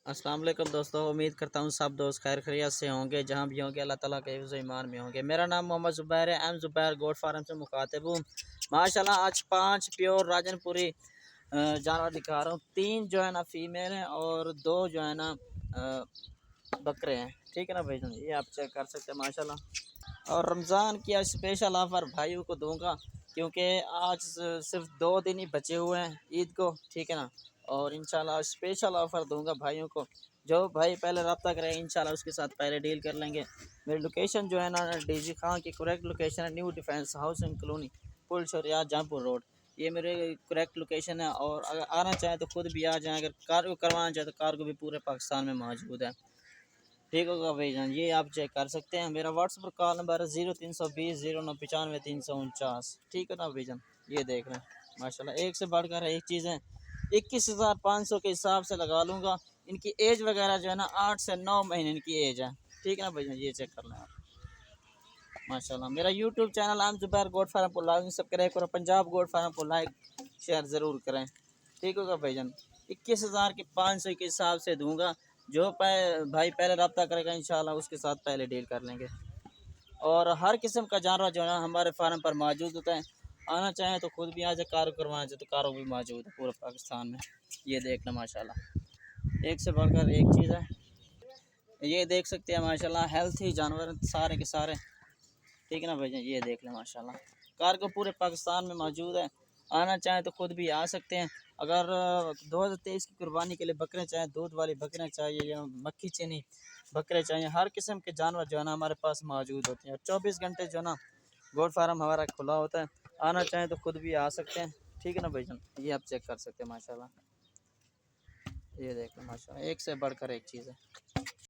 अस्सलाम वालेकुम दोस्तों, उम्मीद करता हूँ सब दोस्त खैर खैरियत से होंगे। जहाँ भी होंगे अल्लाह ताला के हिफ्ज़ ईमान में होंगे। मेरा नाम मोहम्मद ज़ुबैर है। एम ज़ुबैर गोट फार्म से मुखातिब हूँ। माशाल्लाह आज 5 प्योर राजनपुरी जानवर दिखा रहा हूँ। 3 जो है ना फीमेल हैं और 2 जो है ना बकरे हैं। ठीक है ना भाई, ये आप चेक कर सकते हैं माशाल्लाह। और रमज़ान की आज स्पेशल ऑफ़र भाइयों को दूंगा, क्योंकि आज सिर्फ 2 दिन ही बचे हुए हैं ईद को। ठीक है ना, और इंशाल्लाह स्पेशल ऑफ़र दूंगा भाइयों को। जो भाई पहले रब्ता करें इंशाल्लाह उसके साथ पहले डील कर लेंगे। मेरी लोकेशन जो है ना डीजी खान की करेक्ट लोकेशन है, न्यू डिफेंस हाउसिंग कॉलोनी, पुल शरिया जहाँपुर रोड। ये मेरे करेक्ट लोकेशन है। और अगर आना चाहें तो खुद भी आ जाएँ। अगर कार्गो करवाना चाहें तो कार्गो भी पूरे पाकिस्तान में मौजूद है। ठीक होगा भाईजान, ये आप चेक कर सकते हैं। मेरा व्हाट्सएप कॉल नंबर है 0320 0995 349। ठीक है ना भाईजान, ये देख रहे हैं माशाल्लाह एक से बढ़कर एक चीज़ है। 21,500 के हिसाब से लगा लूँगा। इनकी एज वगैरह जो है ना 8 से 9 महीने इनकी एज है। ठीक है ना भाईजान, ये चेक कर लें आप माशाल्लाह। मेरा यूट्यूब चैनल आम जुबैर गोट फार्म को लाजमी सब्सक्राइब करो। पंजाब गोट फार्म को लाइक शेयर ज़रूर करें। ठीक होगा भाईजान, 21,500 के हिसाब से दूंगा। जो भाई पहले रब्ता करेगा इंशाल्लाह उसके साथ पहले डील कर लेंगे। और हर किस्म का जानवर जो है ना हमारे फार्म पर मौजूद होता है। आना चाहें तो खुद भी आ जाए, कारो करवाना चाहे तो कारो भी मौजूद है पूरे पाकिस्तान में। ये देखना माशाल्लाह एक से बढ़कर एक चीज़ है। ये देख सकते हैं माशाल्लाह हेल्थी जानवर सारे के सारे। ठीक है ना भाई, ये देख लें माशाल्लाह कार्गो पूरे पाकिस्तान में मौजूद है। आना चाहें तो खुद भी आ सकते हैं। अगर 2023 की कुर्बानी के लिए बकरे चाहिए, दूध वाली बकरे चाहिए या मक्खी चीनी बकरे चाहिए, हर किस्म के जानवर जो है ना हमारे पास मौजूद होते हैं। और 24 घंटे जो है ना गोट फार्म हमारा खुला होता है। आना चाहें तो खुद भी आ सकते हैं। ठीक है ना भाईजान, ये आप चेक कर सकते हैं माशाल्लाह। ये देख लो माशाल्लाह एक से बढ़कर एक चीज़ है।